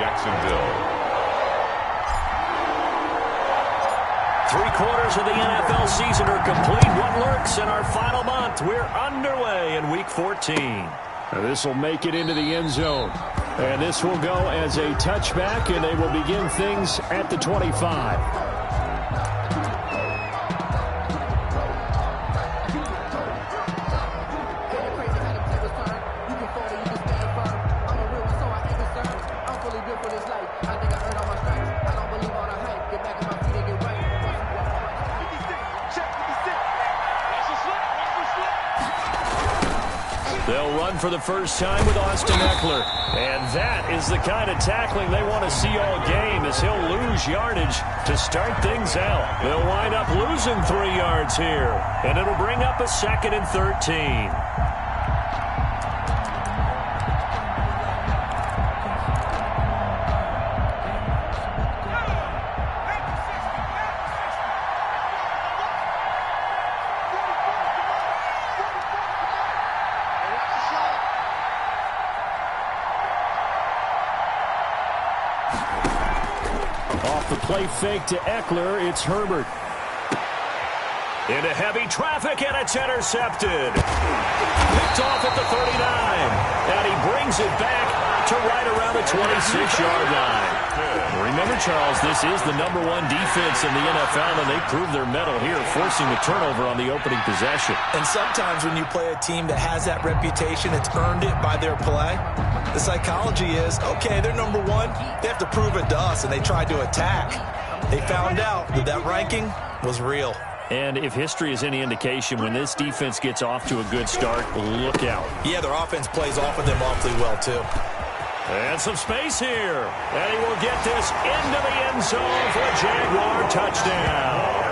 Jacksonville. 3/4 of the NFL season are complete. What lurks in our final month? We're underway in Week 14. This will make it into the end zone. And this will go as a touchback, and they will begin things at the 25. They'll run for the first time with Austin Eckler. And that is the kind of tackling they want to see all game, as he'll lose yardage to start things out. They'll wind up losing 3 yards here, and it'll bring up a 2nd and 13. Play fake to Eckler. It's Herbert. Into heavy traffic, and it's intercepted. Picked off at the 39. And he brings it back to right around the 26-yard line. Remember, Charles, this is the #1 defense in the NFL, and they proved their mettle here, forcing the turnover on the opening possession. And sometimes when you play a team that has that reputation, it's earned it by their play. The psychology is, okay, they're #1. They have to prove it to us, and they tried to attack. They found out that that ranking was real. And if history is any indication, when this defense gets off to a good start, look out. Yeah, their offense plays off of them awfully well, too. And some space here. And he will get this into the end zone for a Jaguar touchdown.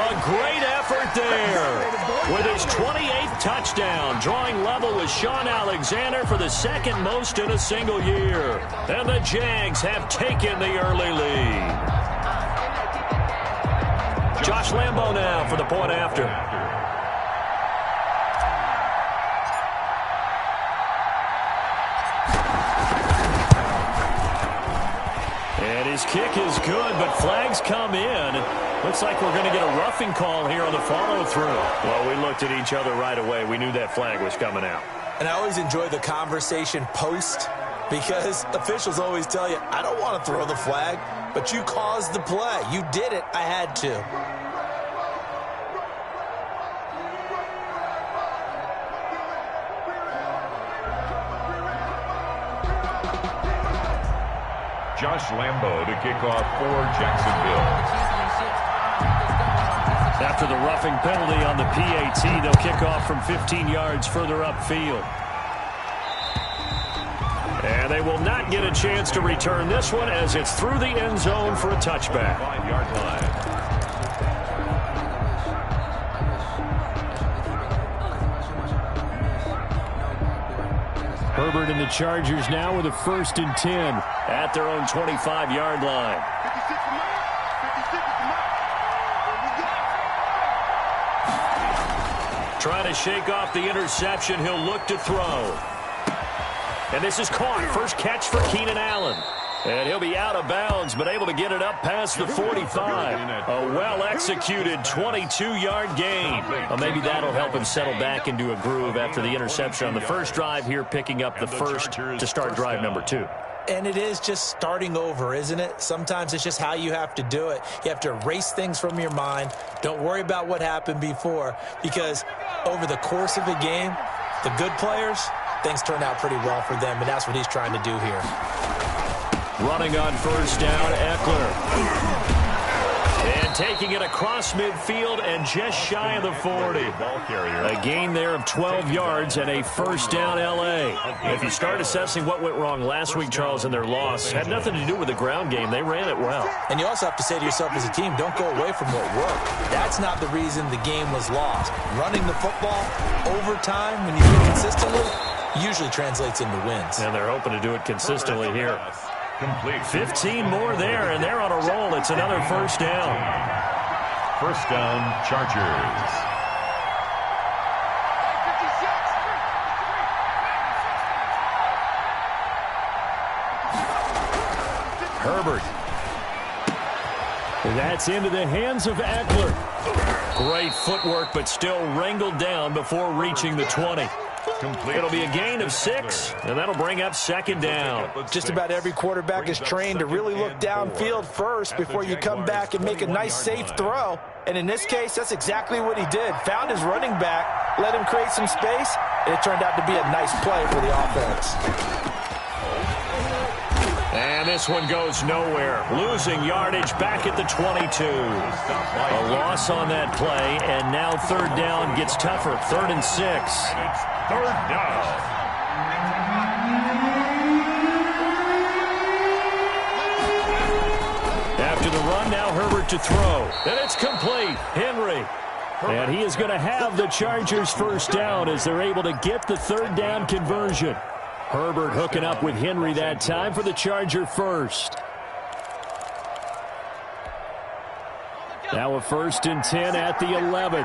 A great effort there. With his 28th touchdown, drawing level with Sean Alexander for the 2nd most in a single year. And the Jags have taken the early lead. Josh Lambo now for the point after. And his kick is good, but flags come in. Looks like we're going to get a roughing call here on the follow-through. Well, we looked at each other right away. We knew that flag was coming out. And I always enjoy the conversation post, because officials always tell you, I don't want to throw the flag, but you caused the play. You did it. I had to. Josh Lambo to kick off for Jacksonville. After the roughing penalty on the PAT, they'll kick off from 15 yards further upfield. And they will not get a chance to return this one, as it's through the end zone for a touchback. 5-yard line. Herbert and the Chargers now with a 1st and 10 at their own 25-yard line. Trying to shake off the interception. He'll look to throw. And this is caught. First catch for Keenan Allen. And he'll be out of bounds, but able to get it up past the 45. A well-executed 22-yard gain. Well, maybe that'll help him settle back into a groove after the interception on the first drive here, picking up the first to start drive number 2. And it is just starting over, isn't it? Sometimes it's just how you have to do it. You have to erase things from your mind. Don't worry about what happened before, because over the course of a game, the good players, things turn out pretty well for them, and that's what he's trying to do here. Running on first down, Eckler. And taking it across midfield and just shy of the 40. A gain there of 12 yards and a first down L.A. If you start assessing what went wrong last week, Charles, in their loss, had nothing to do with the ground game. They ran it well. And you also have to say to yourself as a team, don't go away from what worked. That's not the reason the game was lost. Running the football overtime when you do it consistently usually translates into wins. And they're hoping to do it consistently here. Complete. 15 more there, and they're on a roll. It's another first down. First down, Chargers. Herbert. That's into the hands of Eckler. Great footwork, but still wrangled down before reaching the 20. It'll be a gain of 6, and that'll bring up second down. Just about every quarterback is trained to really look downfield first before you come back and make a nice, safe throw. And in this case, that's exactly what he did. Found his running back, let him create some space, and it turned out to be a nice play for the offense. And this one goes nowhere. Losing yardage back at the 22. A loss on that play, and now third down gets tougher. 3rd and 6. Third down. After the run, now Herbert to throw. And it's complete. Henry. And he is going to have the Chargers first down as they're able to get the third down conversion. Herbert hooking up with Henry that time for the Charger first. Now a 1st and 10 at the 11.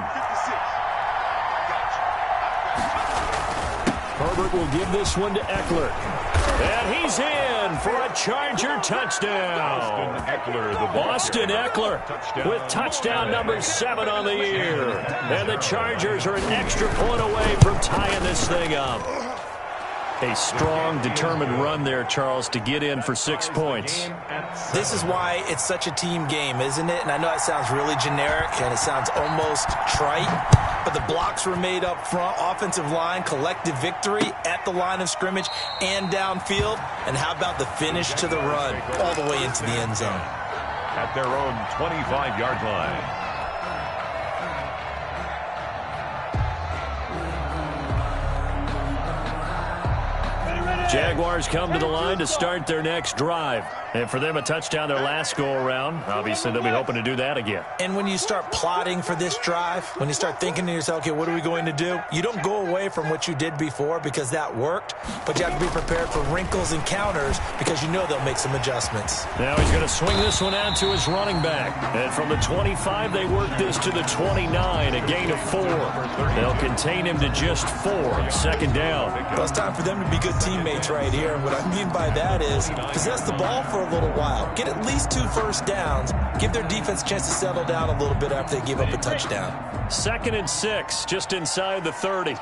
Herbert will give this one to Eckler. And he's in for a Charger touchdown. Austin Eckler with touchdown number 7 on the year. And the Chargers are an extra point away from tying this thing up. A strong, determined run there, Charles, to get in for 6 points. This is why it's such a team game, isn't it? And I know it sounds really generic and it sounds almost trite, but the blocks were made up front, offensive line, collective victory at the line of scrimmage and downfield. And how about the finish to the run all the way into the end zone? At their own 25-yard line. Jaguars come to the line to start their next drive. And for them, a touchdown their last go-around. Obviously, they'll be hoping to do that again. And when you start plotting for this drive, when you start thinking to yourself, okay, what are we going to do? You don't go away from what you did before because that worked, but you have to be prepared for wrinkles and counters because you know they'll make some adjustments. Now he's going to swing this one out to his running back. And from the 25, they work this to the 29, a gain of 4. They'll contain him to just 4, 2nd down. Well, it's time for them to be good teammates right here. And what I mean by that is possess the ball for a little while. Get at least 2 first downs. Give their defense a chance to settle down a little bit after they give up a touchdown. 2nd and 6, just inside the 30.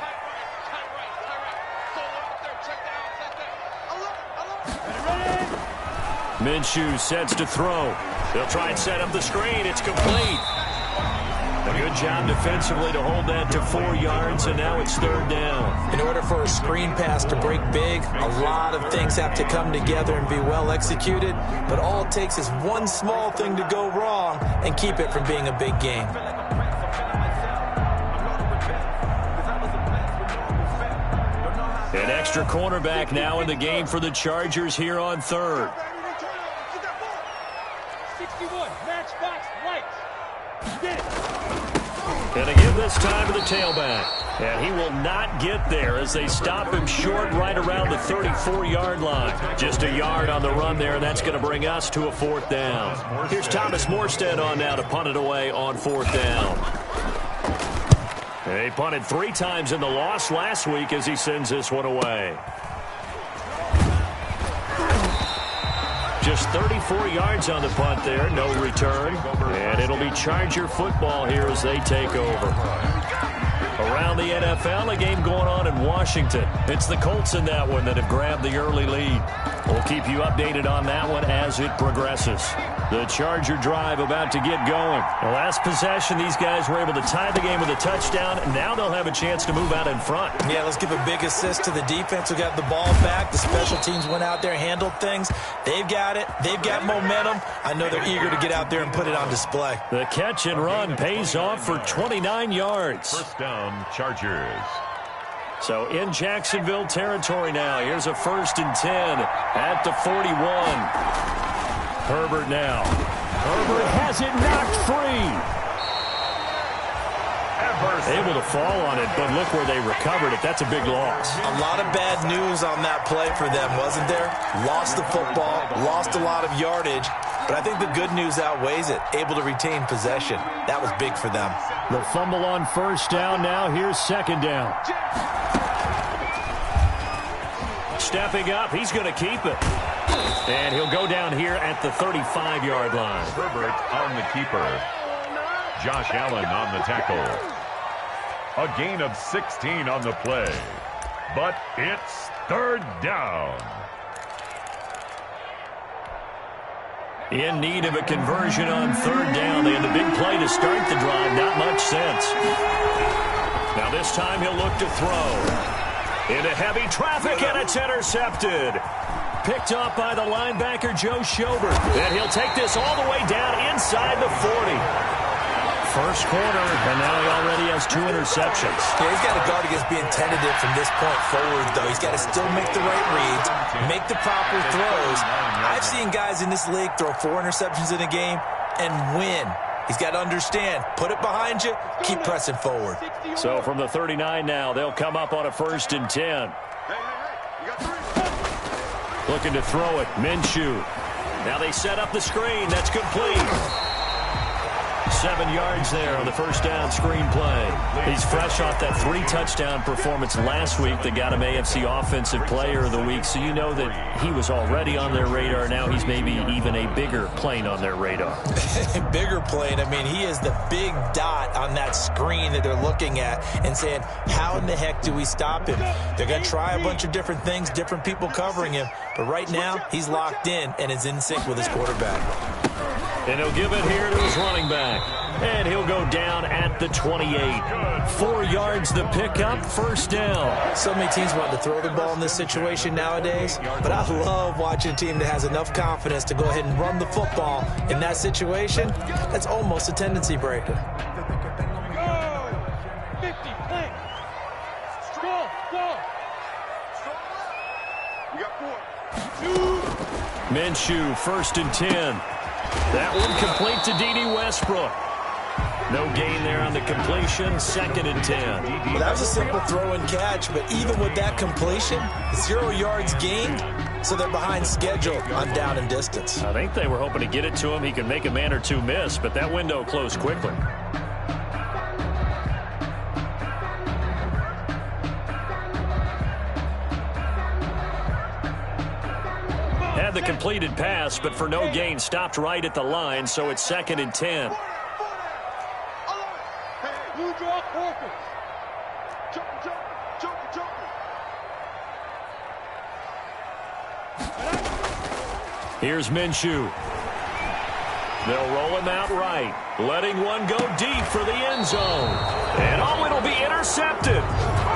Minshew sets to throw. They'll try and set up the screen. It's complete. A good job defensively to hold that to 4 yards, and now it's 3rd down. In order for a screen pass to break big, a lot of things have to come together and be well executed, but all it takes is one small thing to go wrong and keep it from being a big game. An extra cornerback now in the game for the Chargers here on 3rd. 61, matchbox, lights. And they give this time to the tailback. And he will not get there as they stop him short right around the 34-yard line. Just a yard on the run there, and that's going to bring us to a 4th down. Here's Thomas Morstead on now to punt it away on 4th down. He punted 3 times in the loss last week as he sends this one away. Just 34 yards on the punt there, no return. And it'll be Charger football here as they take over. Around the NFL, a game going on in Washington. It's the Colts in that one that have grabbed the early lead. We'll keep you updated on that one as it progresses. The Charger drive about to get going. The last possession, these guys were able to tie the game with a touchdown. Now they'll have a chance to move out in front. Yeah, let's give a big assist to the defense who got the ball back. The special teams went out there, handled things. They've got it. They've got momentum. I know they're eager to get out there and put it on display. The catch and run pays off for 29 yards. First down, Chargers. So in Jacksonville territory now. Here's a 1st and 10 at the 41. Herbert now. Herbert has it knocked free. Able to fall on it, but look where they recovered it. That's a big loss. A lot of bad news on that play for them, wasn't there? Lost the football, lost a lot of yardage, but I think the good news outweighs it. Able to retain possession. That was big for them. The fumble on 1st down now. Here's 2nd down. Stepping up, he's going to keep it. And he'll go down here at the 35-yard line. Herbert on the keeper. Josh Allen on the tackle. A gain of 16 on the play. But it's third down. In need of a conversion on third down. They had the big play to start the drive. Not much sense. Now this time he'll look to throw. Into heavy traffic, and it's intercepted. Picked off by the linebacker, Joe Schobert. And he'll take this all the way down inside the 40. First quarter, and now he already has 2 interceptions. Yeah, he's got to guard against being tentative from this point forward, though. He's got to still make the right reads, make the proper throws. I've seen guys in this league throw 4 interceptions in a game and win. He's got to understand, put it behind you, keep pressing forward. So from the 39 now, they'll come up on a 1st and 10. Looking to throw it, Minshew. Now they set up the screen. That's complete. 7 yards there on the first down screen play. He's fresh off that 3-touchdown performance last week that got him AFC Offensive Player of the Week, so you know that he was already on their radar. Now he's maybe even a bigger plane on their radar. Bigger plane. I mean, he is the big dot on that screen that they're looking at and saying, how in the heck do we stop him? They're going to try a bunch of different things, different people covering him, but right now he's locked in and is in sync with his quarterback. And he'll give it here to his running back. And he'll go down at the 28. 4 yards the pickup, first down. So many teams want to throw the ball in this situation nowadays, but I love watching a team that has enough confidence to go ahead and run the football in that situation. That's almost a tendency breaker. Go! 50, play. Strong, go. We got 4. Minshew, 1st and 10. That one complete to D.D. Westbrook. No gain there on the completion, 2nd and 10. Well, that was a simple throw and catch, but even with that completion, 0 yards gained, so they're behind schedule on down and distance. I think they were hoping to get it to him. He could make a man or two miss, but that window closed quickly. Had the completed pass, but for no gain, stopped right at the line, so it's 2nd and 10. Blue draw, Corpus. Here's Minshew. They'll roll him out right, letting one go deep for the end zone. And oh, it'll be intercepted.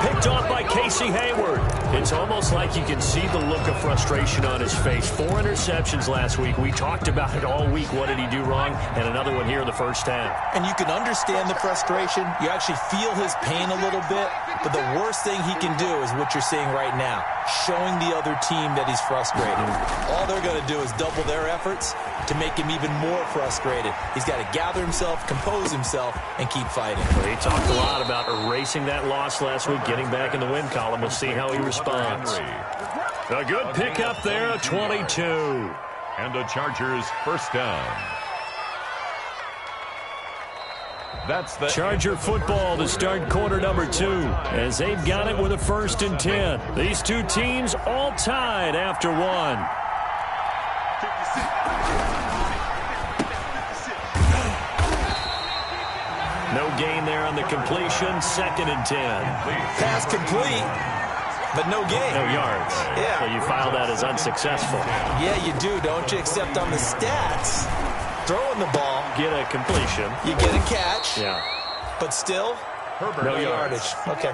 Picked off by Casey Hayward. It's almost like you can see the look of frustration on his face. 4 interceptions last week. We talked about it all week. What did he do wrong? And another one here in the first half. And you can understand the frustration. You actually feel his pain a little bit. But the worst thing he can do is what you're seeing right now, showing the other team that he's frustrated. All they're going to do is double their efforts to make him even more frustrated. He's got to gather himself, compose himself, and keep fighting. He talked a lot about erasing that loss last week, getting back in the win column. We'll see how he responds. A good pickup there, a 22. And the Chargers first down. That's the Charger football to start quarter number 2 as they've got it with a 1st and 10. These two teams all tied after 1. No gain there on the completion, 2nd and 10. Pass complete, but no gain. No yards. Yeah. So you file that as unsuccessful. Yeah, you do, don't you? Except on the stats, throwing the ball, Get a completion. you get a catch, Yeah. but still, no yardage. Okay.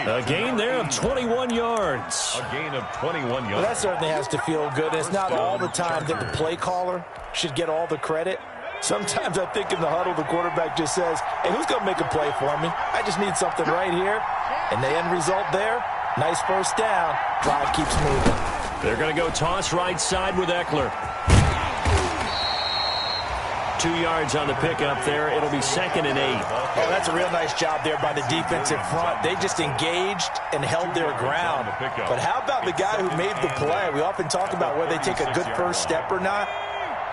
A gain there of 21 yards. A gain of 21 yards. Well, that certainly has to feel good. It's not all the time that the play caller should get all the credit. Sometimes I think in the huddle, the quarterback just says, hey, who's going to make a play for me? I just need something right here. And the end result there, nice first down. Drive keeps moving. They're going to go toss right side with Eckler. 2 yards on the pickup there. It'll be 2nd and 8. Oh, that's a real nice job there by the defensive front. They just engaged and held their ground. But how about the guy who made the play? We often talk about whether they take a good first step or not.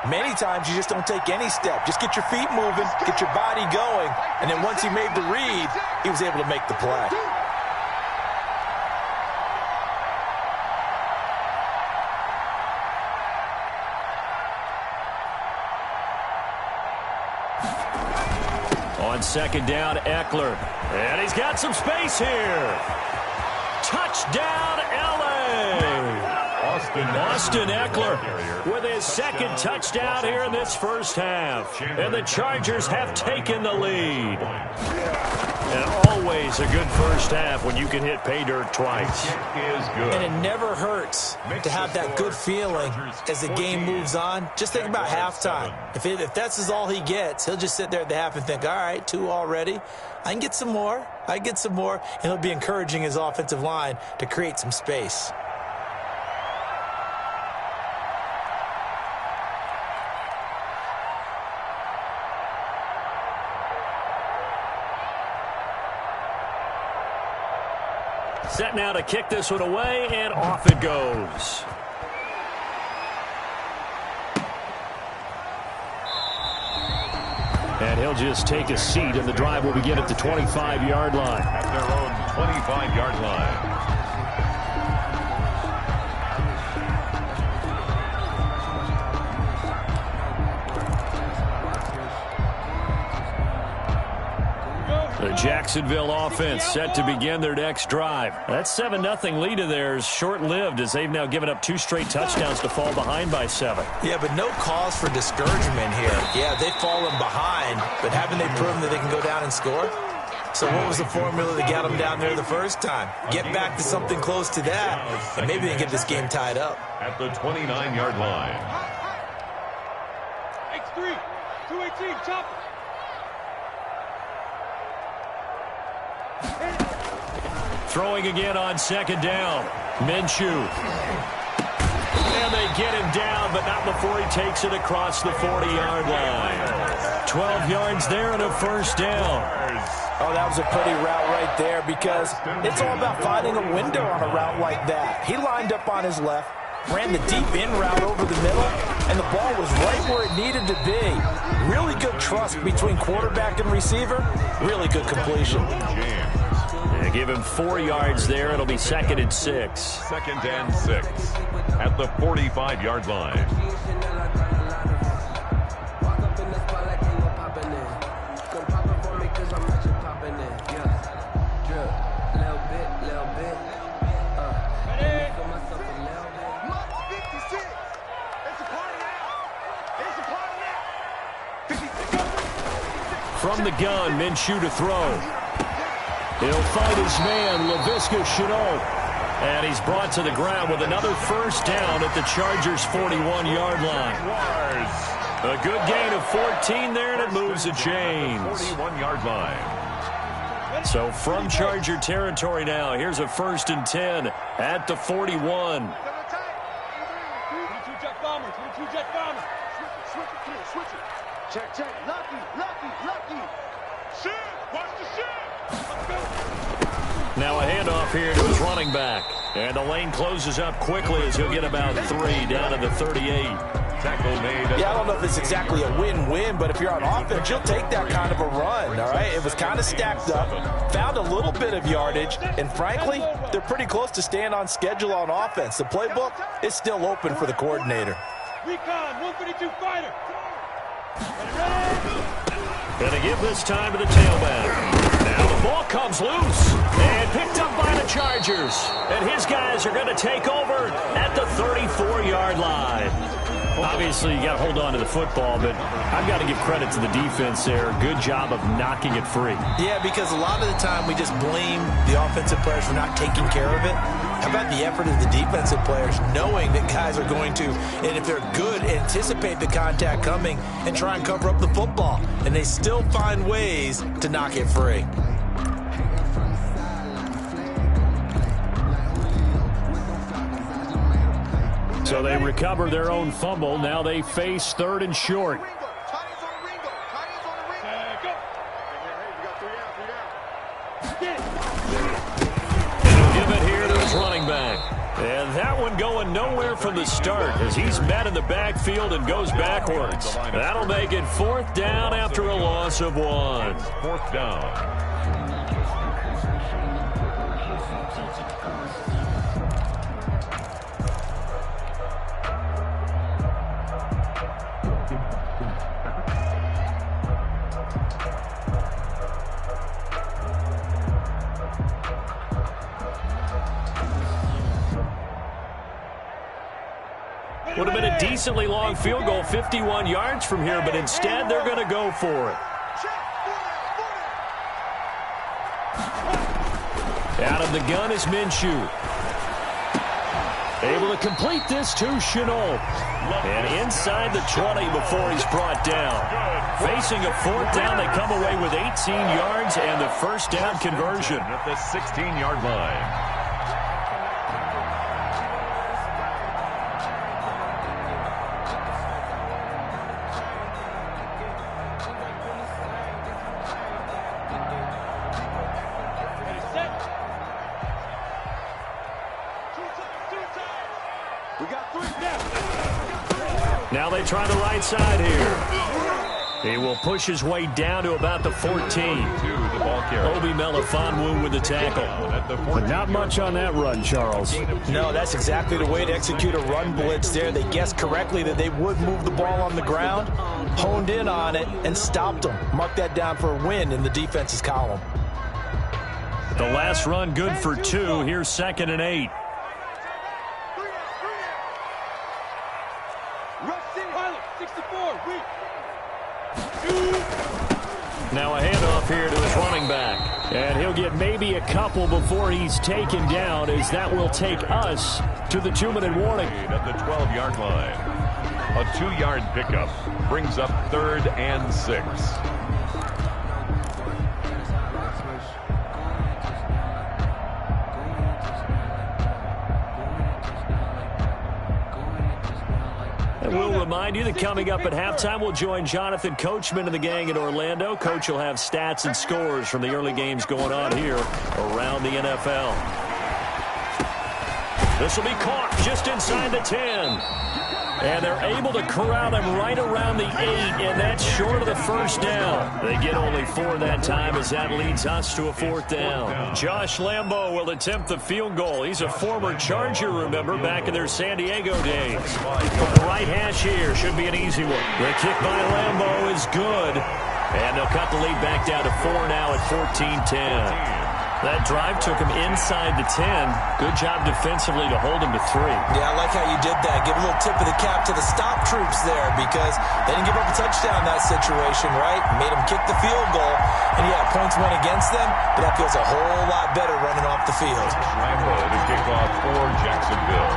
Many times you just don't take any step. Just get your feet moving, get your body going, and then once he made the read, he was able to make the play. On second down, Eckler. And he's got some space here. Touchdown, L.A. Austin Eckler with his second touchdown here in this first half. And the Chargers have taken the lead. And always a good first half when you can hit pay dirt twice. And it never hurts to have that good feeling as the game moves on. Just think about halftime. If that's all he gets, he'll just sit there at the half and think, all right, 2 already. I can get some more. And he'll be encouraging his offensive line to create some space. Set now to kick this one away, and off it goes. And he'll just take a seat, and the drive will begin at the 25-yard line. At their own 25-yard line. The Jacksonville offense set to begin their next drive. That 7-0 lead of theirs short-lived as they've now given up 2 straight touchdowns to fall behind by 7. Yeah, but no cause for discouragement here. Yeah, they've fallen behind, but haven't they proven that they can go down and score? So what was the formula that got them down there the first time? Get back to something close to that, and maybe they can get this game tied up. At the 29-yard line. X3, 218, chop it. Throwing again on second down. Minshew. And they get him down, but not before he takes it across the 40-yard line. 12 yards there and a first down. Oh, that was a pretty route right there because it's all about finding a window on a route like that. He lined up on his left, ran the deep in route over the middle, and the ball was right where it needed to be. Really good trust between quarterback and receiver. Really good completion. They give him 4 yards there. It'll be 2nd and 6. 2nd and 6 at the 45-yard line. From the gun, Minshew to throw. He'll fight his man, Laviska Shenault. And he's brought to the ground with another first down at the Chargers' 41-yard line. A good gain of 14 there, and it moves the chains. 41-yard line. So from Charger territory now, here's a 1st and 10 at the 41. 22 jet bomber, 22 jet bomber. Switch it. Check. Lucky. Shit, watch the shit. Let's go. Now a handoff here to his running back. And the lane closes up quickly as he'll get about 3 down to the 38. Tackle made. Yeah, I don't know if it's exactly a win-win, but if you're on offense, you'll take that kind of a run, all right? It was kind of stacked up, found a little bit of yardage, and frankly, they're pretty close to staying on schedule on offense. The playbook is still open for the coordinator. Recon, 152 fighter. Going to give this time to the tailback. Now the ball comes loose and picked up by the Chargers. And his guys are going to take over at the 34-yard line. Obviously, you got to hold on to the football, but I've got to give credit to the defense there. Good job of knocking it free. Yeah, because a lot of the time we just blame the offensive players for not taking care of it. How about the effort of the defensive players knowing that guys are going to, and if they're good, anticipate the contact coming and try and cover up the football. And they still find ways to knock it free. So they recover their own fumble. Now they face 3rd and short. And he'll give it here to his running back. And that one going nowhere from the start as he's met in the backfield and goes backwards. That'll make it 4th down after a loss of 1. 4th down. Would have been a decently long field goal, 51 yards from here, but instead they're going to go for it. Out of the gun is Minshew. Able to complete this to Shenault. And inside the 20 before he's brought down. Facing a fourth down, they come away with 18 yards and the first down conversion. At the 16-yard line. Now they try the right side here. He will push his way down to about the 14. Obi Melifonwu with the tackle. But not much on that run, Charles. No, that's exactly the way to execute a run blitz there. They guessed correctly that they would move the ball on the ground, honed in on it, and stopped them. Mark that down for a win in the defense's column. The last run good for 2. Here's 2nd and 8. Now a handoff here to his running back. And he'll get maybe a couple before he's taken down, as that will take us to the 2-minute warning. At the 12-yard line. A 2-yard pickup brings up 3rd and 6. And we'll remind you that coming up at halftime, we'll join Jonathan Coachman and the gang in Orlando. Coach will have stats and scores from the early games going on here around the NFL. This will be caught just inside the 10. And they're able to corral him right around the 8, and that's short of the first down. They get only 4 that time, as that leads us to a 4th down. Josh Lambo will attempt the field goal. He's a former Charger, remember, back in their San Diego days. From the right hash here, should be an easy one. The kick by Lambo is good, and they'll cut the lead back down to 4 now at 14-10. That drive took him inside the 10. Good job defensively to hold him to 3. Yeah, I like how you did that. Give a little tip of the cap to the stop troops there, because they didn't give up a touchdown in that situation, right? Made them kick the field goal. And, yeah, points went against them, but that feels a whole lot better running off the field. Lambo to kick off for Jacksonville.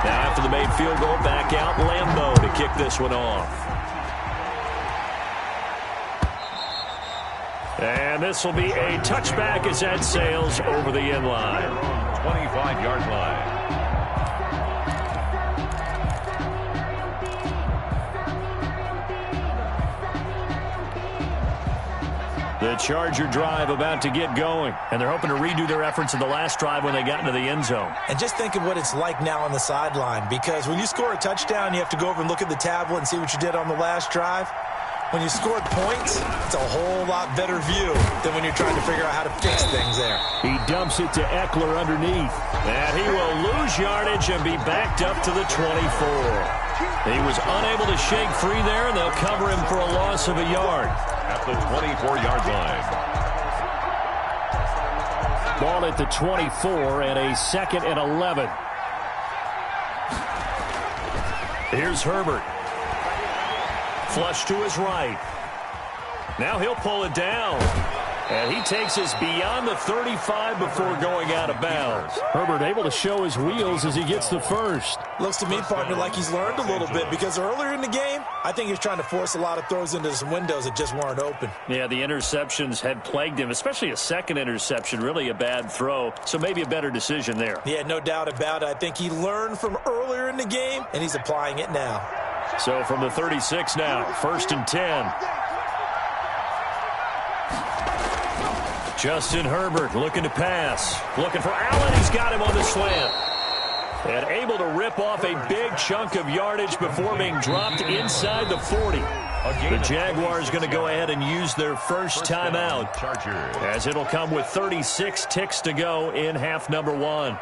Now after the made field goal, back out Lambo to kick this one off. And this will be a touchback as that sails over the end line. 25-yard line. The Charger drive about to get going. And they're hoping to redo their efforts in the last drive when they got into the end zone. And just think of what it's like now on the sideline, because when you score a touchdown, you have to go over and look at the tablet and see what you did on the last drive. When you scored points, it's a whole lot better view than when you're trying to figure out how to fix things there. He dumps it to Eckler underneath. And he will lose yardage and be backed up to the 24. He was unable to shake free there, and they'll cover him for a loss of a yard. At the 24-yard line. Ball at the 24 and a 2nd and 11. Here's Herbert. Flush to his right. Now he'll pull it down. And he takes us beyond the 35 before going out of bounds. Herbert able to show his wheels as he gets the first. Looks to me, partner, like he's learned a little bit, because earlier in the game, I think he's trying to force a lot of throws into some windows that just weren't open. Yeah, the interceptions had plagued him, especially a second interception, really a bad throw. So maybe a better decision there. Yeah, no doubt about it. I think he learned from earlier in the game, and he's applying it now. So from the 36 now, 1st and 10. Justin Herbert looking to pass. Looking for Allen. He's got him on the slant. And able to rip off a big chunk of yardage before being dropped inside the 40. The Jaguars going to go ahead and use their first timeout, as it'll come with 36 ticks to go in half number 1.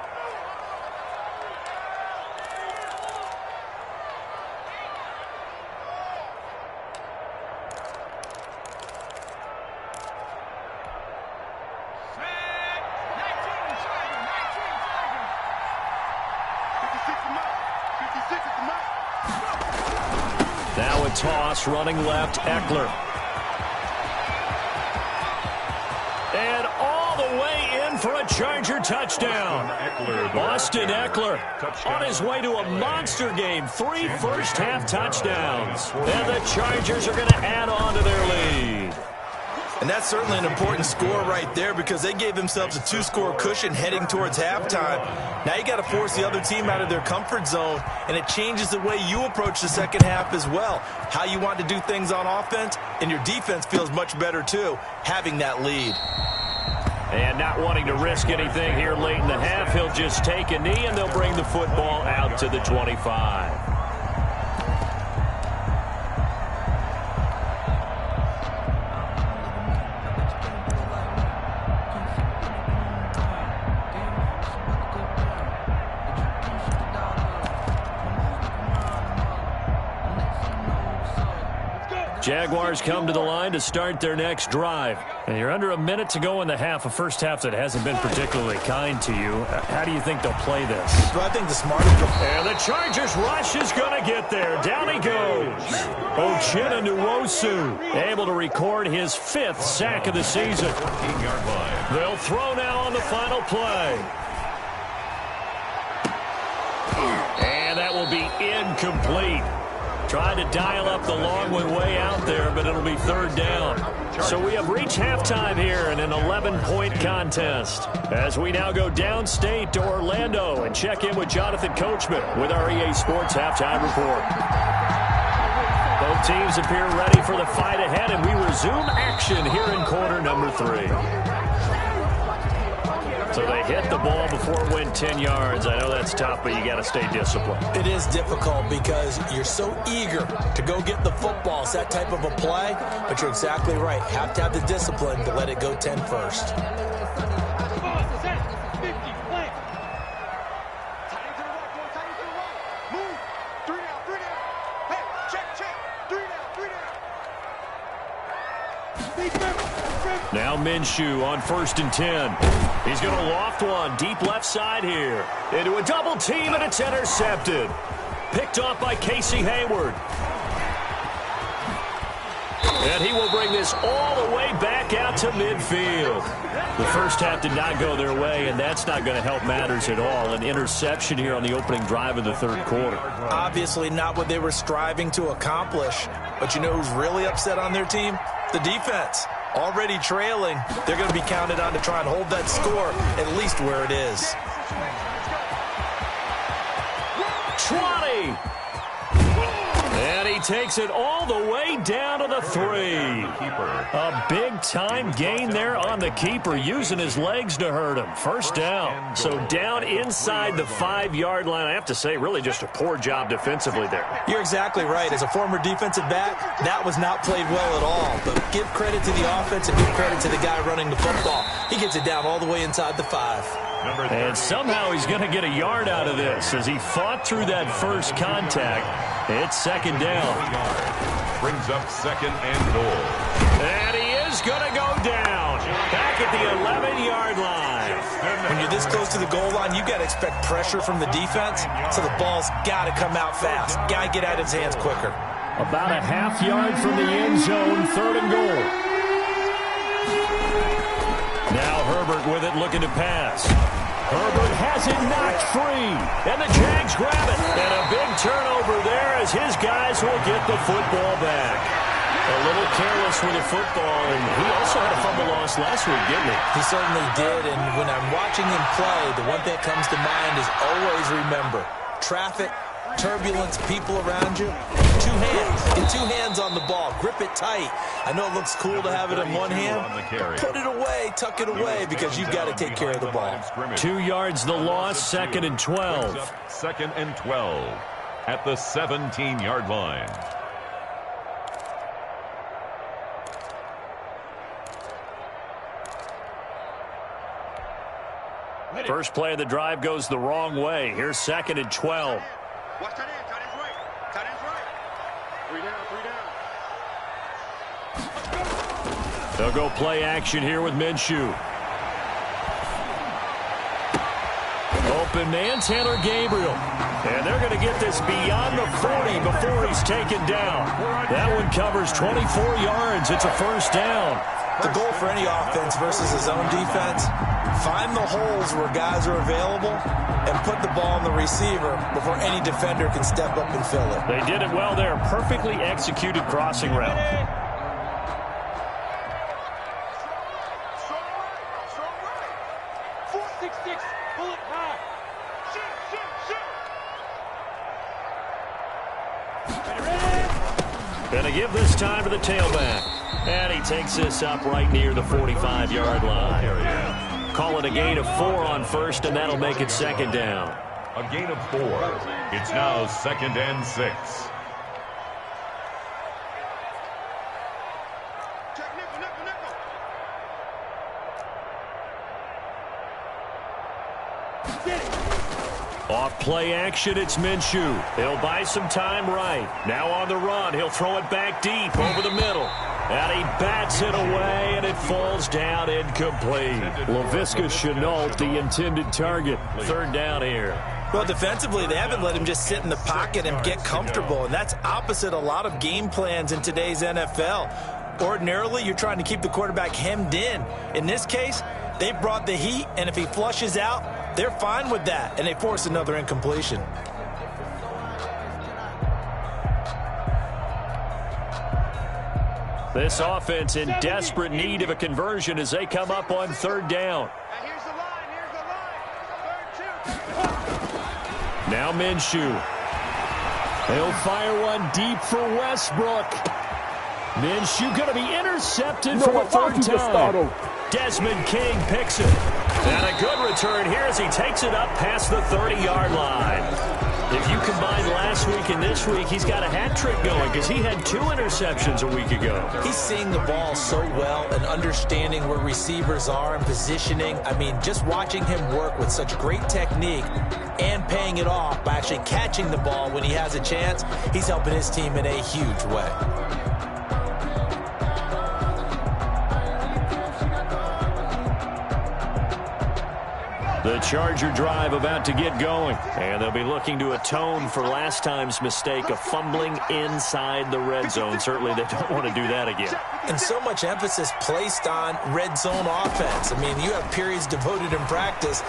Now a toss, running left, Eckler. And all the way in for a Charger touchdown. Austin Eckler on his way to a monster game. 3 first-half touchdowns. And the Chargers are going to add on to their lead. And that's certainly an important score right there because they gave themselves a 2-score cushion heading towards halftime. Now you got to force the other team out of their comfort zone, and it changes the way you approach the second half as well. How you want to do things on offense, and your defense feels much better too, having that lead. And not wanting to risk anything here late in the half, he'll just take a knee, and they'll bring the football out to the 25. Jaguars come to the line to start their next drive. And you're under a minute to go in the half, a first half that hasn't been particularly kind to you. How do you think they'll play this? Well, I think the smartest... And the Chargers rush is going to get there. Down he goes. Uchenna Nwosu able to record his 5th sack of the season. They'll throw now on the final play. And that will be incomplete. Trying to dial up the long one way out there, but it'll be 3rd down. So we have reached halftime here in an 11-point contest. As we now go downstate to Orlando and check in with Jonathan Coachman with our EA Sports Halftime Report. Both teams appear ready for the fight ahead, and we resume action here in quarter number 3. So they hit the ball before it went 10 yards. I know that's tough, but you got to stay disciplined. It is difficult because you're so eager to go get the football. It's that type of a play, but you're exactly right. Have to have the discipline to let it go 10 first. Now Minshew on 1st and 10. He's going to loft one deep left side here. Into a double team, and it's intercepted. Picked off by Casey Hayward. And he will bring this all the way back out to midfield. The first half did not go their way, and that's not going to help matters at all. An interception here on the opening drive of the 3rd quarter. Obviously not what they were striving to accomplish. But you know who's really upset on their team? The defense. Already trailing, they're going to be counted on to try and hold that score at least where it is. 20! And he takes it all the way down to the 3. A big-time gain there on the keeper, using his legs to hurt him. 1st down. So down inside the 5-yard line. I have to say, really just a poor job defensively there. You're exactly right. As a former defensive back, that was not played well at all. But give credit to the offense and give credit to the guy running the football. He gets it down all the way inside the 5. And somehow he's going to get a yard out of this as he fought through that first contact. It's 2nd down. Brings up 2nd and goal. And he is going to go down. Back at the 11-yard line. When you're this close to the goal line, you got to expect pressure from the defense. So the ball's got to come out fast. Got to get out of his hands quicker. About a half yard from the end zone, 3rd and goal. Now Herbert with it, looking to pass. Herbert has it knocked free, and the Jags grab it. And a big turnover there as his guys will get the football back. A little careless with the football, and he also had a fumble loss last week, didn't he? He certainly did, and when I'm watching him play, the one thing that comes to mind is always remember, traffic, turbulence, people around you. 2 hands. Get 2 hands on the ball. Grip it tight. I know it looks cool to have it in one hand, but put it away, tuck it away, because you've got to take care of the ball. 2 yards the loss, 2nd and 12. 2nd and 12 at the 17-yard line. First play of the drive goes the wrong way. Here's 2nd and 12. Watch tight end. Tight end's right. Tight end's right. 3 down. They'll go play action here with Minshew. open man, Taylor Gabriel. And they're going to get this beyond the 40 before he's taken down. That one covers 24 yards. It's a first down. The goal for any offense versus a zone defense, find the holes where guys are available and put the ball on the receiver before any defender can step up and fill it. They did it well there. Perfectly executed crossing route. 4-6-6, pull it high. Going to give this time to the tailback. And he takes this up right near the 45-yard line. Call it a gain of 4 on first, and that'll make it second down. A gain of 4. It's now 2nd and 6. Check nickel, nickel, nickel. Off play action, it's Minshew. He'll buy some time right. Now on the run, he'll throw it back deep over the middle. And he bats it away, and it falls down incomplete. Laviska Shenault, the intended target. Third down here. Well, defensively, they haven't let him just sit in the pocket and get comfortable, and that's opposite a lot of game plans in today's NFL. Ordinarily, you're trying to keep the quarterback hemmed in. In this case, they brought the heat, and if he flushes out, they're fine with that, and they force another incompletion. This offense in desperate need of a conversion as they come up on third down. Here's the line, third and 2. Now Minshew. He'll fire one deep for Westbrook. Minshew going to be intercepted for the third time. Desmond King picks it. And a good return here as he takes it up past the 30-yard line. If you combine last week and this week, he's got a hat trick going because he had 2 interceptions a week ago. He's seeing the ball so well and understanding where receivers are and positioning. I mean, just watching him work with such great technique and paying it off by actually catching the ball when he has a chance, he's helping his team in a huge way. The Charger drive about to get going, and they'll be looking to atone for last time's mistake of fumbling inside the red zone. Certainly they don't want to do that again. And so much emphasis placed on red zone offense. I mean, you have periods devoted in practice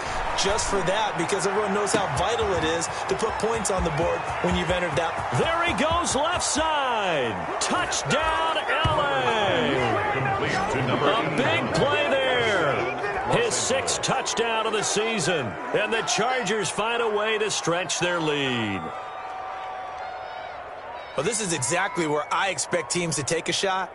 just for that because everyone knows how vital it is to put points on the board when you've entered that. There he goes, left side. Touchdown, L.A. A big play there. His 6th touchdown of the season. And the Chargers find a way to stretch their lead. Well, this is exactly where I expect teams to take a shot.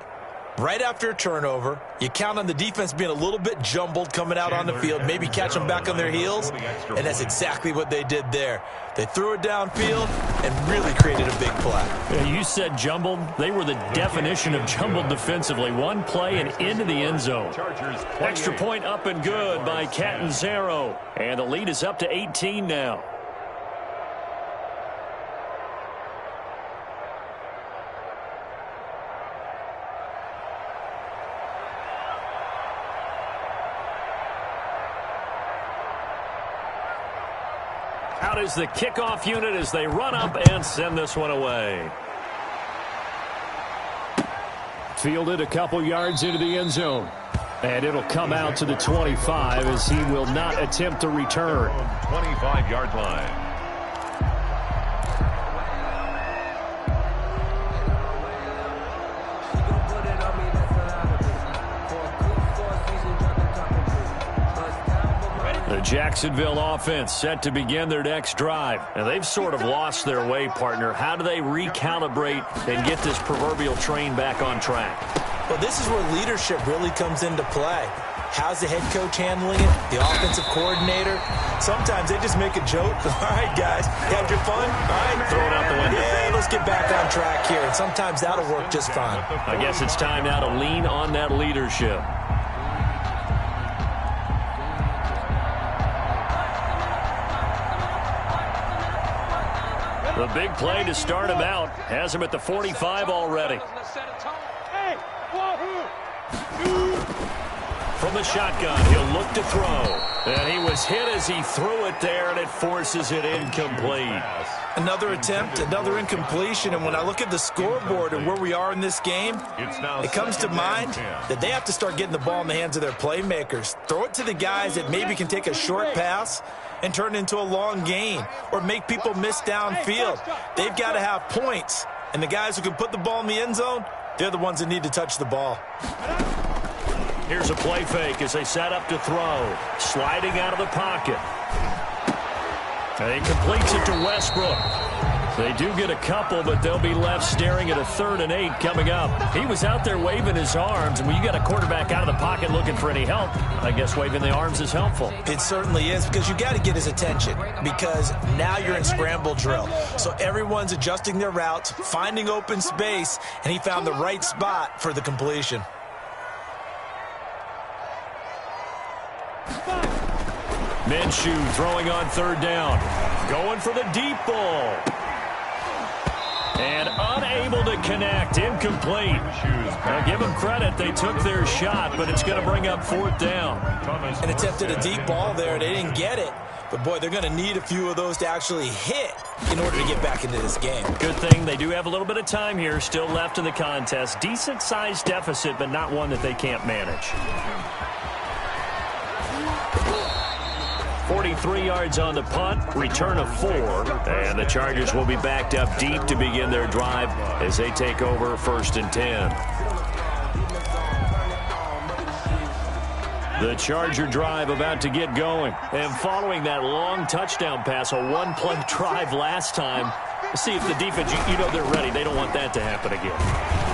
Right after a turnover, you count on the defense being a little bit jumbled coming out on the field, maybe catch them back on their heels, and that's exactly what they did there. They threw it downfield and really created a big play. Yeah, you said jumbled. They were the definition of jumbled defensively. One play and into the end zone. Extra point up and good by Catanzaro, and the lead is up to 18 now. Out is the kickoff unit as they run up and send this one away. Fielded a couple yards into the end zone. And it'll come out to the 25 as he will not attempt to return. 25-yard line. The Jacksonville offense set to begin their next drive. And they've sort of lost their way, partner. How do they recalibrate and get this proverbial train back on track? Well, this is where leadership really comes into play. How's the head coach handling it? The offensive coordinator? Sometimes they just make a joke. All right, guys, had your fun? All right, throw it out the window. Yeah, let's get back on track here. And sometimes that'll work just fine. I guess it's time now to lean on that leadership. The big play to start him out has him at the 45 already. From the shotgun, he'll look to throw. And he was hit as he threw it there, and it forces it incomplete. Another attempt, another incompletion, and when I look at the scoreboard and where we are in this game, it comes to mind that they have to start getting the ball in the hands of their playmakers. Throw it to the guys that maybe can take a short pass and turn it into a long gain or make people miss downfield. They've got to have points, and the guys who can put the ball in the end zone, they're the ones that need to touch the ball. Here's a play fake as they set up to throw. Sliding out of the pocket. And he completes it to Westbrook. They do get a couple, but they'll be left staring at a 3rd and 8 coming up. He was out there waving his arms, and when you got a quarterback out of the pocket looking for any help, I guess waving the arms is helpful. It certainly is, because you got to get his attention, because now you're in scramble drill. So everyone's adjusting their routes, finding open space, and he found the right spot for the completion. Minshew throwing on 3rd down. Going for the deep ball. And unable to connect. Incomplete. Now give them credit. They took their shot, but it's going to bring up 4th down. And attempted a deep ball there. They didn't get it. But, boy, they're going to need a few of those to actually hit in order to get back into this game. Good thing they do have a little bit of time here still left in the contest. Decent-sized deficit, but not one that they can't manage. 43 yards on the punt, return of 4, and the Chargers will be backed up deep to begin their drive as they take over 1st and 10. The Charger drive about to get going, and following that long touchdown pass, a one-play drive last time, see if the defense, you know they're ready. They don't want that to happen again.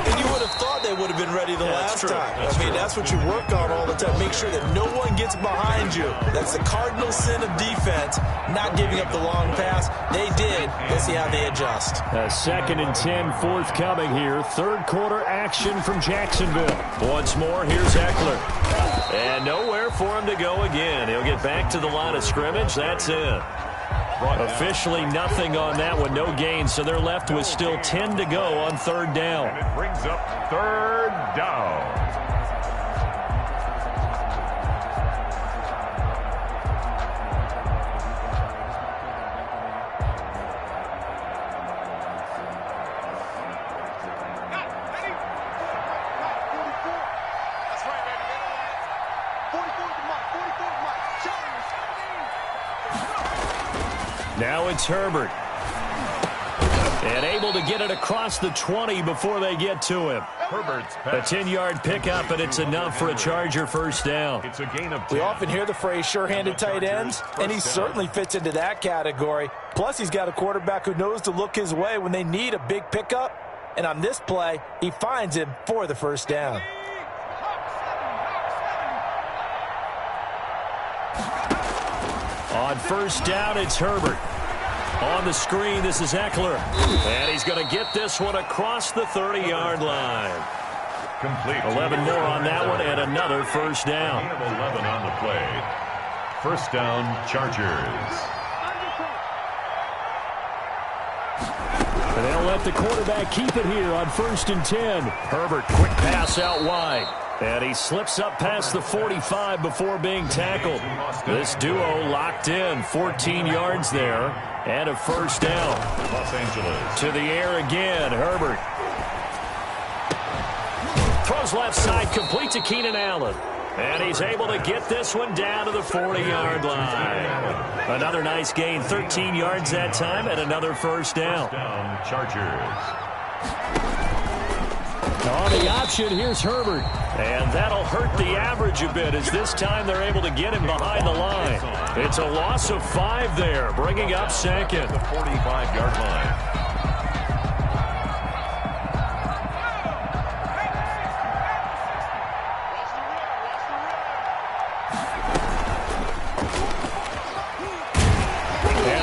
And you would have thought they would have been ready the last time. That's what you work on all the time. Make sure that no one gets behind you. That's the cardinal sin of defense, not giving up the long pass. They did. Let's see how they adjust. 2nd and 10 forthcoming here. 3rd quarter action from Jacksonville. Once more, here's Eckler. And nowhere for him to go again. He'll get back to the line of scrimmage. That's it. Officially nothing on that one, no gain, so they're left with still 10 to go on 3rd down. And it brings up 3rd down. Now it's Herbert. And able to get it across the 20 before they get to him. Herbert's A 10-yard pickup, and it's enough for a Charger 1st down. It's a gain of 10. We often hear the phrase sure-handed tight ends, and he certainly fits into that category. Plus, he's got a quarterback who knows to look his way when they need a big pickup. And on this play, he finds him for the 1st down. On 1st down, it's Herbert. On the screen, this is Eckler. And he's going to get this one across the 30-yard line. Complete. 11 more on that one, and another 1st down. Gain of 11 on the play. 1st down, Chargers. And they'll let the quarterback keep it here on 1st and 10. Herbert, quick pass out wide. And he slips up past the 45 before being tackled. This duo locked in, 14 yards there, and a 1st down. Los Angeles. To the air again, Herbert. Throws left side, complete to Keenan Allen. And he's able to get this one down to the 40-yard line. Another nice gain, 13 yards that time, and another 1st down. Chargers. On the option, here's Herbert. And that'll hurt the average a bit as this time they're able to get him behind the line. It's a loss of 5 there, bringing up 2nd. The 45-yard line.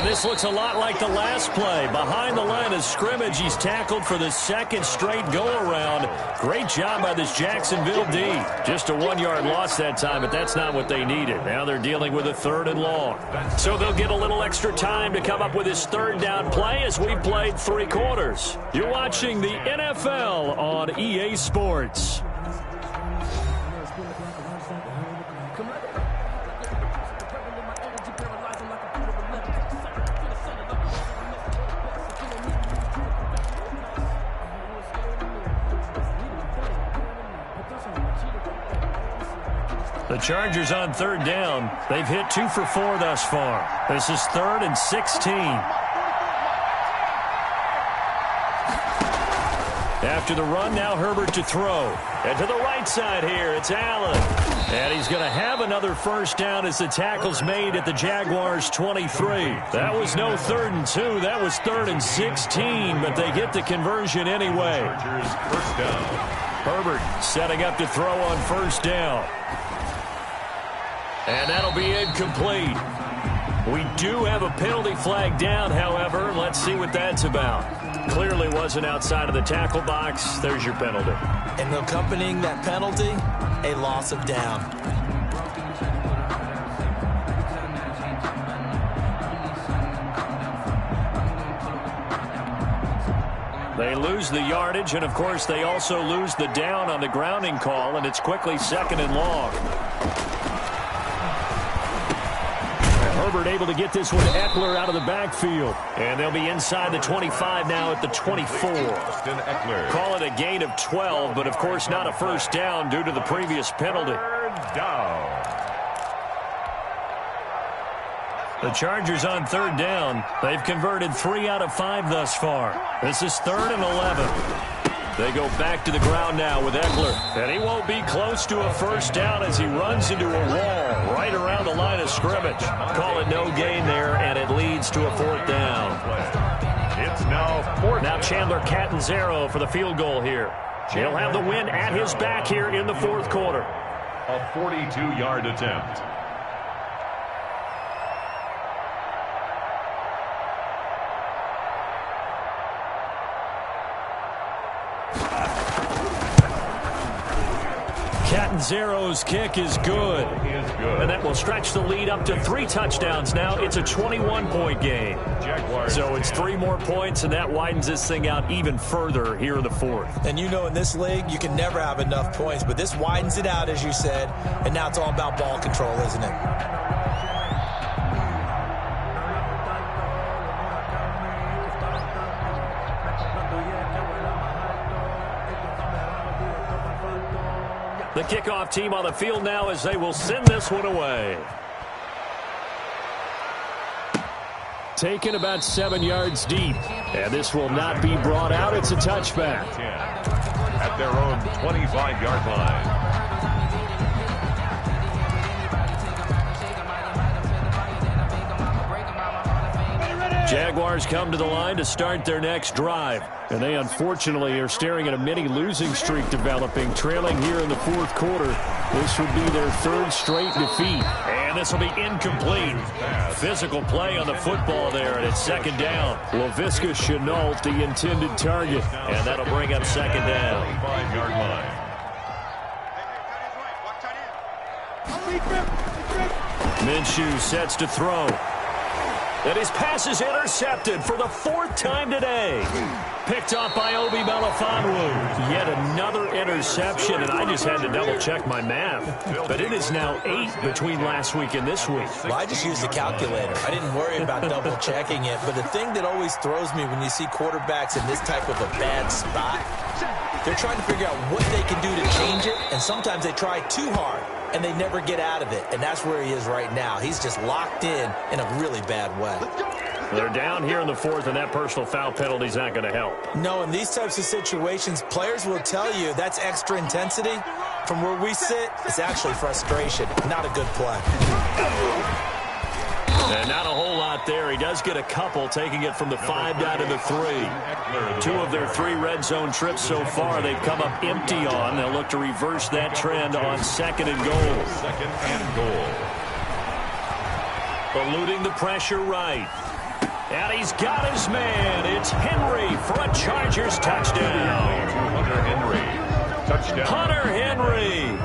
This looks a lot like the last play. Behind the line of scrimmage, he's tackled for the 2nd straight go-around. Great job by this Jacksonville D. Just a 1-yard loss that time, but that's not what they needed. Now they're dealing with a 3rd and long. So they'll get a little extra time to come up with his 3rd down play as we played 3 quarters. You're watching the NFL on EA Sports. The Chargers on third down. They've hit 2 for 4 thus far. This is 3rd and 16. After the run, now Herbert to throw. And to the right side here, it's Allen. And he's going to have another first down as the tackle's made at the Jaguars' 23. That was no 3rd and 2. That was 3rd and 16, but they get the conversion anyway. Chargers first down. Herbert setting up to throw on first down. And that'll be incomplete. We do have a penalty flag down, however. Let's see what that's about. Clearly wasn't outside of the tackle box. There's your penalty. And accompanying that penalty, a loss of down. They lose the yardage, and of course they also lose the down on the grounding call, and it's quickly 2nd and long. Herbert able to get this one to Eckler out of the backfield. And they'll be inside the 25 now at the 24. Call it a gain of 12, but of course not a first down due to the previous penalty. Third down. The Chargers on third down. They've converted 3 out of 5 thus far. This is 3rd and 11. They go back to the ground now with Eckler. And he won't be close to a first down as he runs into a wall right around the line of scrimmage. Call it no gain there, and it leads to a 4th down. It's now 4th. Now Chandler Catanzaro for the field goal here. He'll have the win at his back here in the 4th quarter. A 42-yard attempt. Catanzaro's kick is good. And that will stretch the lead up to 3 touchdowns now. It's a 21-point game. So it's 3 more points, and that widens this thing out even further here in the 4th. And you know in this league, you can never have enough points, but this widens it out, as you said, and now it's all about ball control, isn't it? The kickoff team on the field now as they will send this one away. Taken about 7 yards deep. And this will not be brought out. It's a touchback. At their own 25-yard line. Jaguars come to the line to start their next drive. And they unfortunately are staring at a mini losing streak developing, trailing here in the 4th quarter. This would be their 3rd straight defeat. And this will be incomplete. Physical play on the football there, and it's 2nd down. Laviska Shenault, the intended target. And that'll bring up 2nd down. 25-yard line. Minshew sets to throw. And his pass is intercepted for the 4th time today. Picked up by Obi Melifonwu. Yet another interception, and I just had to double-check my math. But it is now 8 between last week and this week. Well, I just used a calculator. I didn't worry about double-checking it. But the thing that always throws me when you see quarterbacks in this type of a bad spot, they're trying to figure out what they can do to change it, and sometimes they try too hard, and they never get out of it. And that's where he is right now. He's just locked in a really bad way. They're down here in the 4th, and that personal foul penalty is not going to help. No, in these types of situations, players will tell you that's extra intensity. From where we sit, it's actually frustration. Not a good play. And not a whole lot there. He does get a couple, taking it from the 5 down to the 3. 2 of their 3 red zone trips so far they've come up empty on. They'll look to reverse that trend on 2nd and goal. 2nd and goal. Eluding the pressure right. And he's got his man. It's Henry for a Chargers touchdown. Hunter Henry. Touchdown. Hunter Henry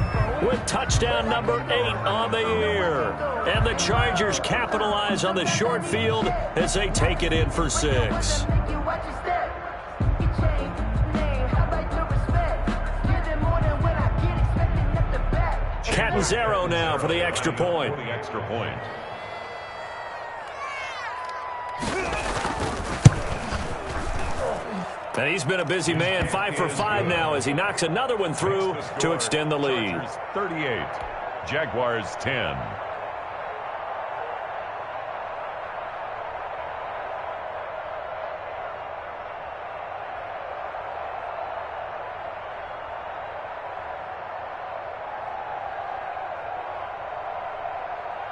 with touchdown number 8 on the year. And the Chargers capitalize on the short field as they take it in for 6. Catanzaro now for the extra point. And he's been a busy man, 5 for 5 now as he knocks another one through to extend the lead. 38. Jaguars 10.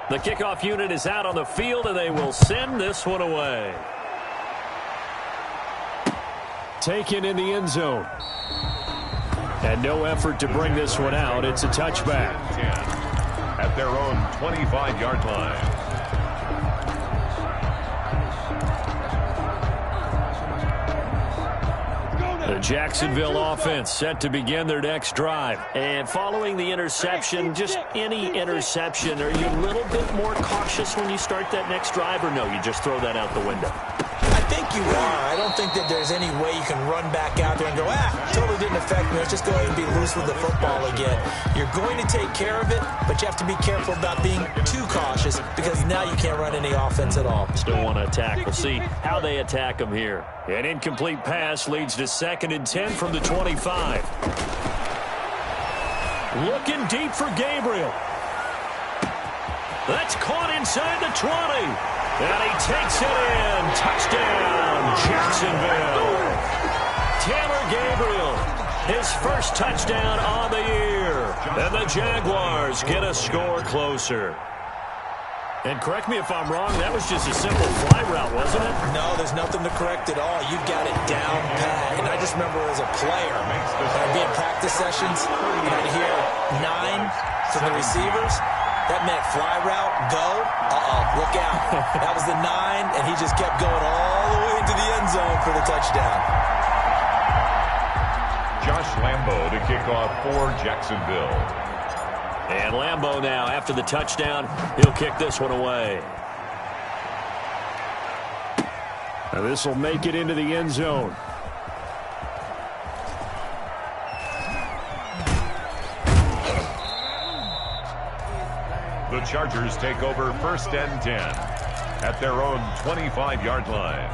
The kickoff unit is out on the field, and they will send this one away. Taken in the end zone. And no effort to bring this one out. It's a touchback. 10 at their own 25-yard line. The Jacksonville offense set to begin their next drive. And following the interception, just any interception, are you a little bit more cautious when you start that next drive, or no, you just throw that out the window? I think you are. I don't think that there's any way you can run back out there and go, totally didn't affect me. Let's just go ahead and be loose with the football again. You're going to take care of it, but you have to be careful about being too cautious because now you can't run any offense at all. Still want to attack. We'll see how they attack them here. An incomplete pass leads to 2nd and 10 from the 25. Looking deep for Gabriel. That's caught inside the 20. And he takes it in. Touchdown, Jacksonville. Taylor Gabriel, his first touchdown on the year. And the Jaguars get a score closer. And correct me if I'm wrong, that was just a simple fly route, wasn't it? No, there's nothing to correct at all. You've got it down pat. And I just remember as a player, I'd be in practice sessions, and I'd hear 9 from the receivers. That meant fly route, go, look out. That was the 9, and he just kept going all the way into the end zone for the touchdown. Josh Lambo to kick off for Jacksonville. And Lambo now, after the touchdown, he'll kick this one away. Now this will make it into the end zone. The Chargers take over 1st and 10 at their own 25-yard line.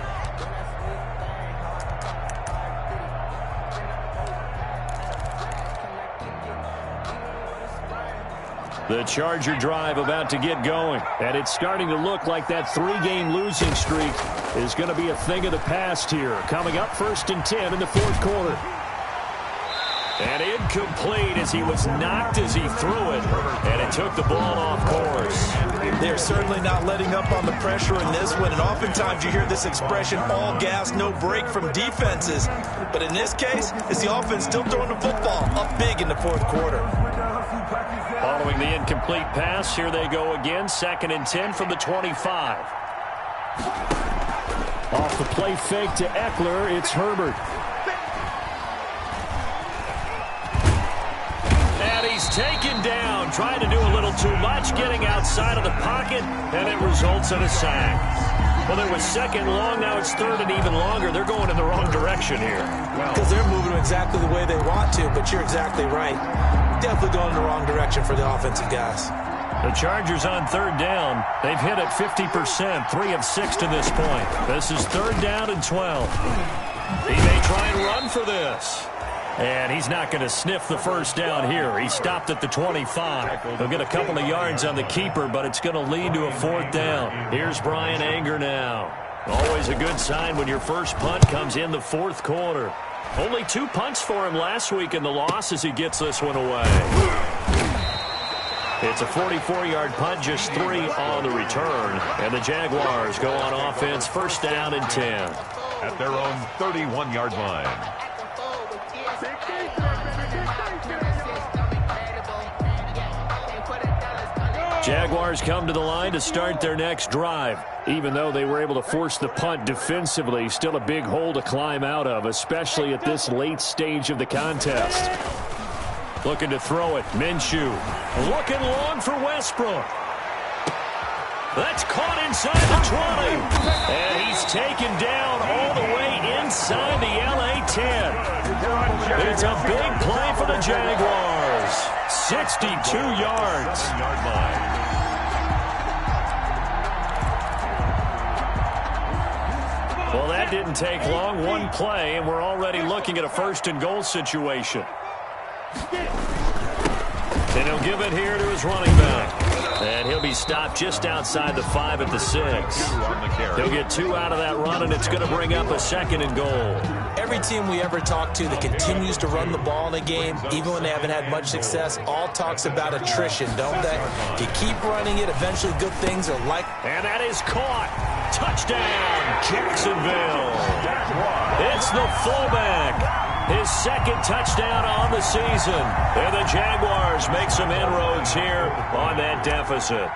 The Charger drive about to get going, and it's starting to look like that 3-game losing streak is going to be a thing of the past here. Coming up 1st and 10 in the 4th quarter. And incomplete as he was knocked as he threw it, and it took the ball off course. They're certainly not letting up on the pressure in this one, and oftentimes you hear this expression, all gas, no break from defenses. But in this case, it's the offense still throwing the football up big in the 4th quarter. Following the incomplete pass, here they go again, 2nd and 10 from the 25. Off the play fake to Eckler, it's Herbert. He's taken down, trying to do a little too much, getting outside of the pocket, and it results in a sack. Well, it was 2nd long, now it's 3rd and even longer. They're going in the wrong direction here. Because they're moving exactly the way they want to, but you're exactly right. Definitely going in the wrong direction for the offensive guys. The Chargers on 3rd down. They've hit it 50%, 3 of 6 to this point. This is 3rd down and 12. He may try and run for this. And he's not going to sniff the 1st down here. He stopped at the 25. He'll get a couple of yards on the keeper, but it's going to lead to a 4th down. Here's Brian Anger now. Always a good sign when your first punt comes in the 4th quarter. Only 2 punts for him last week in the loss as he gets this one away. It's a 44-yard punt, just 3 on the return. And the Jaguars go on offense, 1st down and 10. At their own 31-yard line. Jaguars come to the line to start their next drive. Even though they were able to force the punt defensively, still a big hole to climb out of, especially at this late stage of the contest. Looking to throw it, Minshew. Looking long for Westbrook. That's caught inside the 20. And he's taken down all the way inside the LA 10. It's a big play for the Jaguars. 62 yards. Well, that didn't take long. 1 play, and we're already looking at a 1st and goal situation. And he'll give it here to his running back. And he'll be stopped just outside the 5 at the 6. He'll get 2 out of that run, and it's going to bring up a 2nd and goal. Every team we ever talk to that continues to run the ball in a game, even when they haven't had much success, all talks about attrition, don't they? If you keep running it, eventually good things are like... And that is caught. Touchdown, Jacksonville. It's the fullback. His 2nd touchdown on the season. And the Jaguars make some inroads here on that deficit.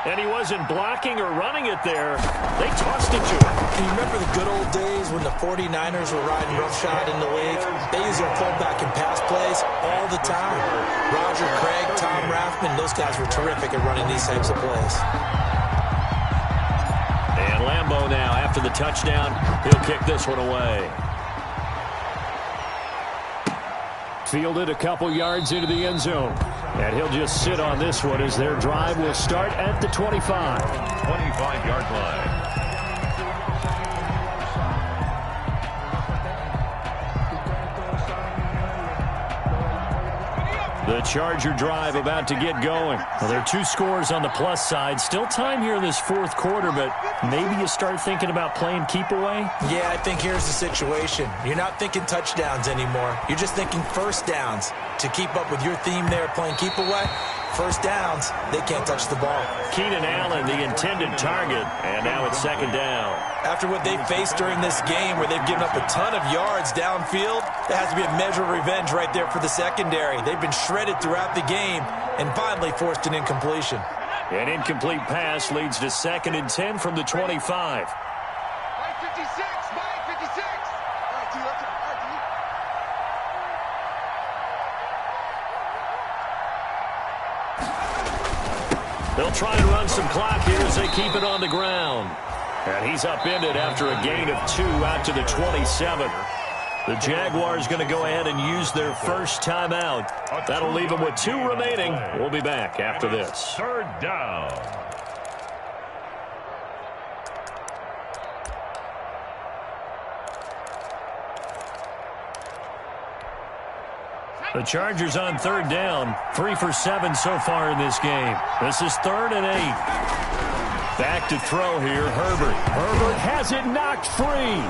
And he wasn't blocking or running it there. They tossed it to him. Can you remember the good old days when the 49ers were riding roughshod in the league? They used their fullback in pass plays all the time. Roger Craig, Tom Rathman, those guys were terrific at running these types of plays. And Lambeau now, after the touchdown, he'll kick this one away. Fielded a couple yards into the end zone. And he'll just sit on this one as their drive will start at the 25. 25-yard line. The Charger drive about to get going. Well, there are 2 scores on the plus side. Still time here in this 4th quarter, but maybe you start thinking about playing keep away? Yeah, I think here's the situation. You're not thinking touchdowns anymore. You're just thinking first downs. To keep up with your theme there, playing keep away, first downs, they can't touch the ball. Keenan Allen, the intended target, and now it's 2nd down. After what they faced during this game where they've given up a ton of yards downfield, there has to be a measure of revenge right there for the secondary. They've been shredded throughout the game and finally forced an incompletion. An incomplete pass leads to 2nd and 10 from the 25. Mike 56, Mike 56. All right, T, let's go. They'll try and run some clock here as they keep it on the ground. And he's upended after a gain of 2 out to the 27. The Jaguars going to go ahead and use their first timeout. That'll leave them with 2 remaining. We'll be back after this. 3rd down. The Chargers on 3rd down. 3 for 7 so far in this game. This is 3rd and 8. Back to throw here, Herbert. Herbert has it knocked free.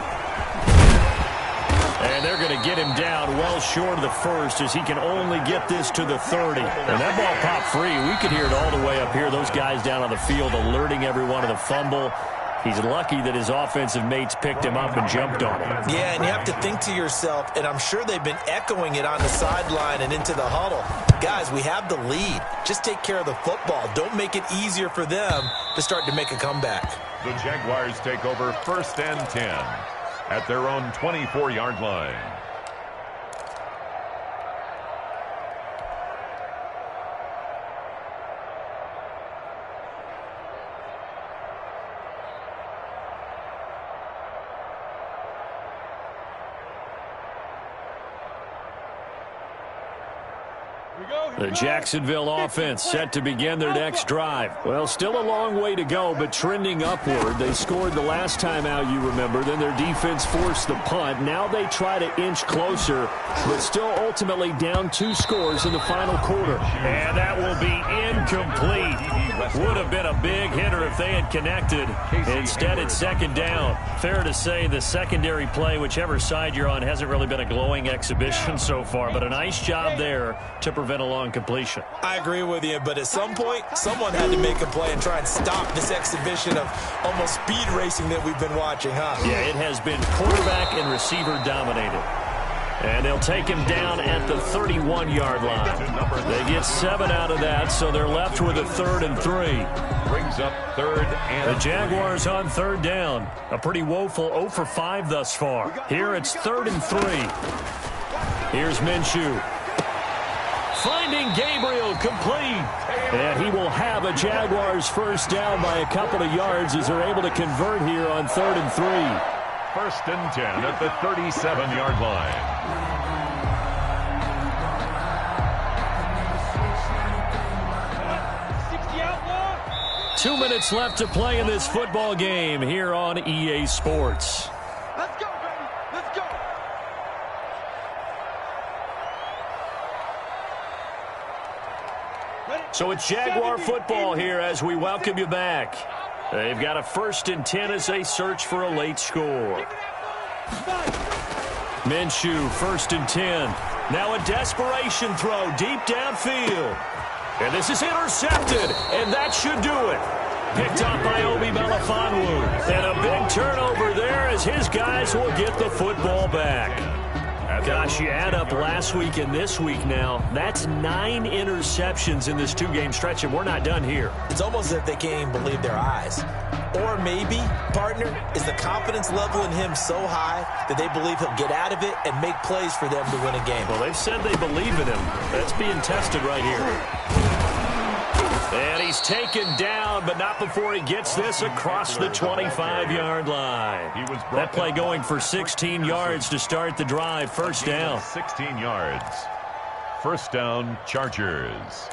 And they're going to get him down well short of the 1st as he can only get this to the 30. And that ball popped free. We could hear it all the way up here. Those guys down on the field alerting everyone of the fumble. He's lucky that his offensive mates picked him up and jumped on him. Yeah, and you have to think to yourself, and I'm sure they've been echoing it on the sideline and into the huddle. Guys, we have the lead. Just take care of the football. Don't make it easier for them to start to make a comeback. The Jaguars take over 1st and 10 at their own 24-yard line. The Jacksonville offense set to begin their next drive. Well, still a long way to go, but trending upward. They scored the last time out, you remember. Then their defense forced the punt. Now they try to inch closer, but still ultimately down 2 scores in the final quarter. And that will be incomplete. Would have been a big hitter if they had connected. Instead, it's 2nd down. Fair to say the secondary play, whichever side you're on, hasn't really been a glowing exhibition so far, but a nice job there to prevent a long completion. I agree with you, but at some point, someone had to make a play and try and stop this exhibition of almost speed racing that we've been watching, huh? Yeah, it has been quarterback and receiver dominated. And they'll take him down at the 31-yard line. They get 7 out of that, so they're left with a 3rd and 3. Brings up 3rd and the Jaguars on 3rd down. A pretty woeful 0 for 5 thus far. Here it's 3rd and 3. Here's Minshew. Finding Gabriel complete. And he will have a Jaguars first down by a couple of yards as they're able to convert here on 3rd and 3. 1st and 10 at the 37-yard line. 2 minutes left to play in this football game here on EA Sports. Let's go, baby. Let's go. So it's Jaguar football here as we welcome you back. They've got a 1st and 10 as they search for a late score. Minshew, 1st and 10. Now a desperation throw deep downfield. And this is intercepted, and that should do it. Picked up by Obi Melifonwu. And a big turnover there as his guys will get the football back. Gosh, you add up last week and this week now, that's 9 interceptions in this 2-game stretch, and we're not done here. It's almost as if they can't even believe their eyes. Or maybe, partner, is the confidence level in him so high that they believe he'll get out of it and make plays for them to win a game. Well, they've said they believe in him. That's being tested right here. And he's taken down, but not before he gets this across the 25-yard line. That play going for 16 yards to start the drive. First down. 16 yards. First down, Chargers.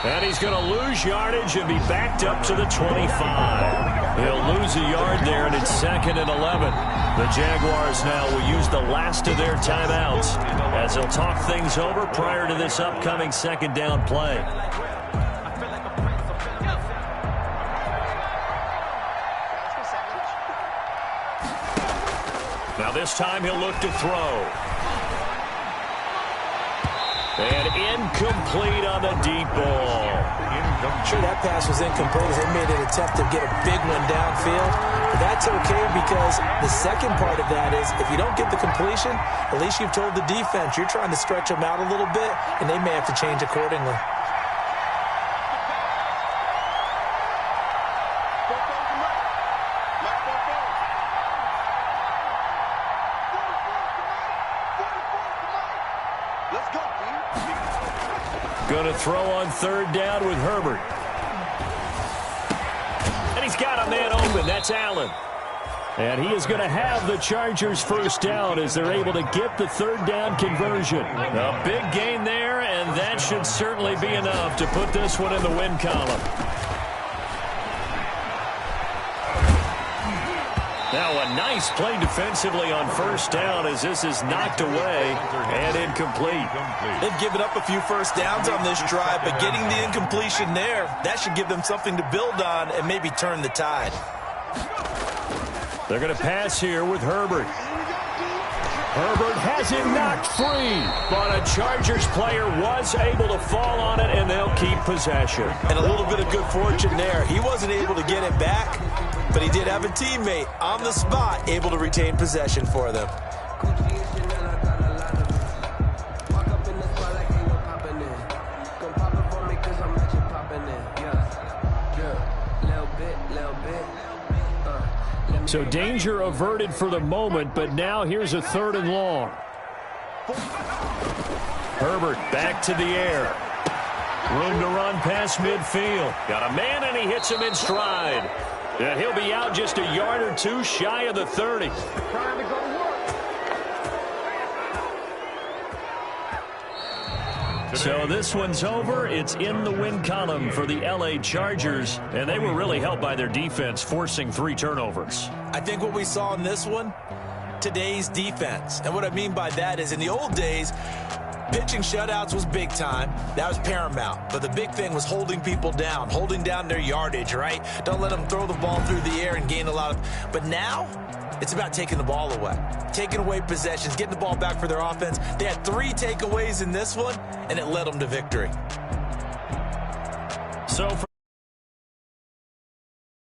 And he's going to lose yardage and be backed up to the 25. He'll lose a yard there, and it's 2nd and 11. The Jaguars now will use the last of their timeouts as they'll talk things over prior to this upcoming 2nd down play. Now this time he'll look to throw. And incomplete on the deep ball. Sure, that pass was incomplete as they made an attempt to get a big one downfield. But that's okay because the second part of that is if you don't get the completion, at least you've told the defense you're trying to stretch them out a little bit, and they may have to change accordingly. Going to throw on 3rd down with Herbert. And he's got a man open. That's Allen. And he is going to have the Chargers first down as they're able to get the 3rd down conversion. A big gain there, and that should certainly be enough to put this one in the win column. Now a nice play defensively on 1st down as this is knocked away and incomplete. They've given up a few first downs on this drive, but getting the incompletion there, that should give them something to build on and maybe turn the tide. They're going to pass here with Herbert. Herbert has him knocked free, but a Chargers player was able to fall on it, and they'll keep possession. And a little bit of good fortune there. He wasn't able to get it back, but he did have a teammate on the spot able to retain possession for them. So danger averted for the moment, but now here's a 3rd and long. Herbert back to the air. Room to run past midfield. Got a man, and he hits him in stride. And he'll be out just a yard or two shy of the 30. So this one's over. It's in the win column for the LA Chargers, and they were really helped by their defense, forcing 3 turnovers. I think what we saw in this one, today's defense. And what I mean by that is in the old days, pitching shutouts was big time. That was paramount. But the big thing was holding people down, holding down their yardage, right? Don't let them throw the ball through the air and gain a lot of... But now, it's about taking the ball away. Taking away possessions, getting the ball back for their offense. They had 3 takeaways in this one, and it led them to victory. So